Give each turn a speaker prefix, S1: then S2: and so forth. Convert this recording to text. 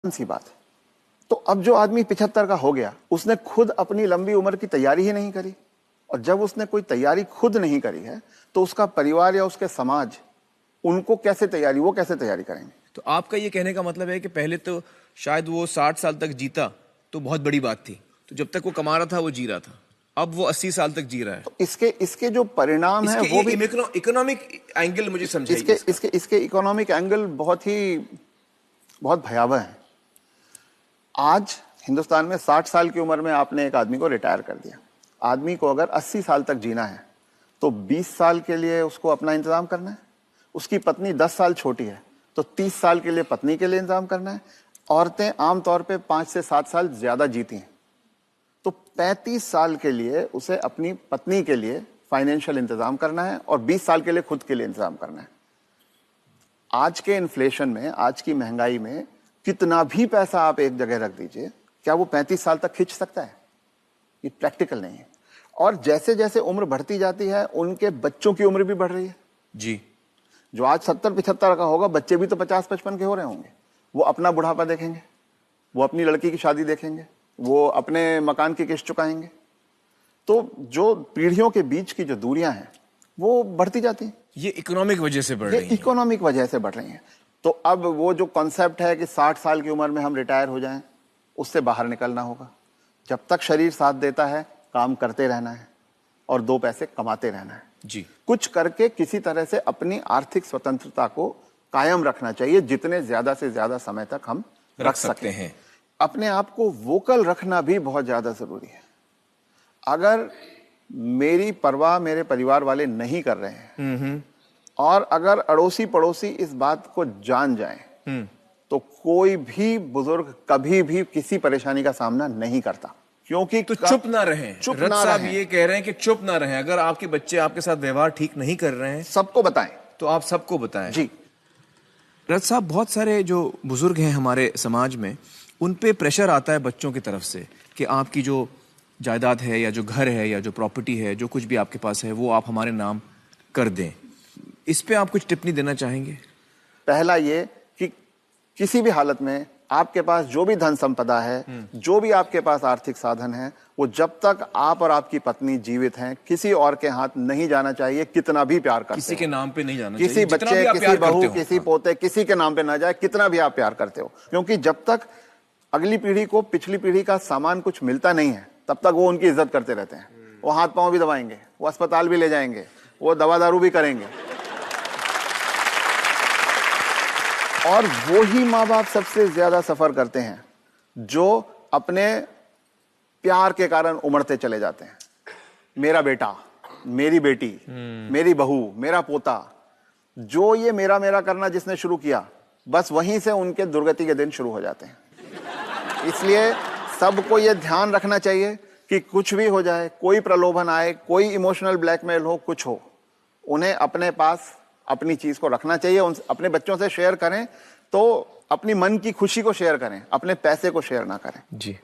S1: सी बात है। तो अब जो आदमी 75 का हो गया, उसने खुद अपनी लंबी उम्र की तैयारी ही नहीं करी, और जब उसने कोई तैयारी खुद नहीं करी है तो उसका परिवार या उसके समाज उनको कैसे तैयारी, वो कैसे तैयारी करेंगे?
S2: तो आपका ये कहने का मतलब है कि पहले तो शायद वो 60 साल तक जीता तो बहुत बड़ी बात थी, तो जब तक वो कमा रहा था वो जी रहा था, अब वो 80 साल तक जी रहा है।
S1: तो इसके जो परिणाम है वो भी
S2: इकोनॉमिक एंगल मुझे समझाइए।
S1: इसके इकोनॉमिक एंगल बहुत भयावह है। आज हिंदुस्तान में 60 साल की उम्र में आपने एक आदमी को रिटायर कर दिया। आदमी को अगर 80 साल तक जीना है तो 20 साल के लिए उसको अपना इंतजाम करना है। उसकी पत्नी 10 साल छोटी है तो 30 साल के लिए पत्नी के लिए इंतजाम करना है। औरतें आमतौर पे 5 से 7 साल ज्यादा जीती हैं, तो 35 साल के लिए उसे अपनी पत्नी के लिए फाइनेंशियल इंतजाम करना है और 20 साल के लिए खुद के लिए इंतजाम करना है। आज के इन्फ्लेशन में, आज की महंगाई में कितना भी पैसा आप एक जगह रख दीजिए, क्या वो 35 साल तक खींच सकता है? ये प्रैक्टिकल नहीं है। और जैसे जैसे उम्र बढ़ती जाती है उनके बच्चों की उम्र भी बढ़ रही है
S2: जी।
S1: जो आज 70-75 का होगा, बच्चे भी तो 50-55 के हो रहे होंगे। वो अपना बुढ़ापा देखेंगे, वो अपनी लड़की की शादी देखेंगे, वो अपने मकान की किस्त चुकाएंगे। तो जो पीढ़ियों के बीच की जो दूरियां हैं वो बढ़ती जाती हैं।
S2: ये इकोनॉमिक वजह से बढ़ रही है।
S1: इकोनॉमिक वजह से बढ़ रही हैं। तो अब वो जो कॉन्सेप्ट है कि 60 साल की उम्र में हम रिटायर हो जाएं, उससे बाहर निकलना होगा। जब तक शरीर साथ देता है काम करते रहना है और 2 पैसे कमाते रहना है
S2: जी।
S1: कुछ करके किसी तरह से अपनी आर्थिक स्वतंत्रता को कायम रखना चाहिए, जितने ज्यादा से ज्यादा समय तक हम रख सकते हैं। अपने आप को वोकल रखना भी बहुत ज्यादा जरूरी है। अगर मेरी परवाह मेरे परिवार वाले नहीं कर रहे हैं और अगर अड़ोसी पड़ोसी इस बात को जान जाएं तो कोई भी बुजुर्ग कभी भी किसी परेशानी का सामना नहीं करता, क्योंकि
S2: तो चुप ना रहें।
S1: चुप
S2: रथ
S1: ना
S2: साहब
S1: रहें।
S2: ये कह रहे हैं कि चुप ना रहें। अगर आपके बच्चे आपके साथ व्यवहार ठीक नहीं कर रहे हैं
S1: सबको बताएं।
S2: तो आप सबको बताएं।
S1: जी।
S2: रथ साहब, बहुत सारे जो बुजुर्ग हैं हमारे समाज में, उन पे प्रेशर आता है बच्चों की तरफ से कि आपकी जो जायदाद है या जो घर है या जो प्रॉपर्टी है, जो कुछ भी आपके पास है, वो आप हमारे नाम कर दें। इस पे आप कुछ टिप्पणी देना चाहेंगे?
S1: पहला ये कि किसी भी हालत में आपके पास जो भी धन संपदा है, जो भी आपके पास आर्थिक साधन है, वो जब तक आप और आपकी पत्नी जीवित हैं किसी और के हाथ नहीं जाना चाहिए। कितना भी प्यार करते
S2: किसी के नाम पे नहीं जाना
S1: किसी
S2: चाहिए।
S1: बच्चे, किसी बहू, किसी पोते, किसी के नाम पे ना जाए, कितना भी आप प्यार करते हो। क्योंकि जब तक अगली पीढ़ी को पिछली पीढ़ी का सामान कुछ मिलता नहीं है तब तक वो उनकी इज्जत करते रहते हैं। वो हाथ पांव भी दबाएंगे, वो अस्पताल भी ले जाएंगे, वो दवा दारू भी करेंगे। और वो ही माँ बाप सबसे ज्यादा सफर करते हैं जो अपने प्यार के कारण उमड़ते चले जाते हैं। मेरा बेटा, मेरी बेटी, मेरी बहू, मेरा पोता, जो ये मेरा मेरा करना जिसने शुरू किया, बस वहीं से उनके दुर्गति के दिन शुरू हो जाते हैं। इसलिए सबको ये ध्यान रखना चाहिए कि कुछ भी हो जाए, कोई प्रलोभन आए, कोई इमोशनल ब्लैकमेल हो, कुछ हो, उन्हें अपने पास अपनी चीज को रखना चाहिए। अपने बच्चों से शेयर करें तो अपनी मन की खुशी को शेयर करें, अपने पैसे को शेयर ना करें।
S2: जी।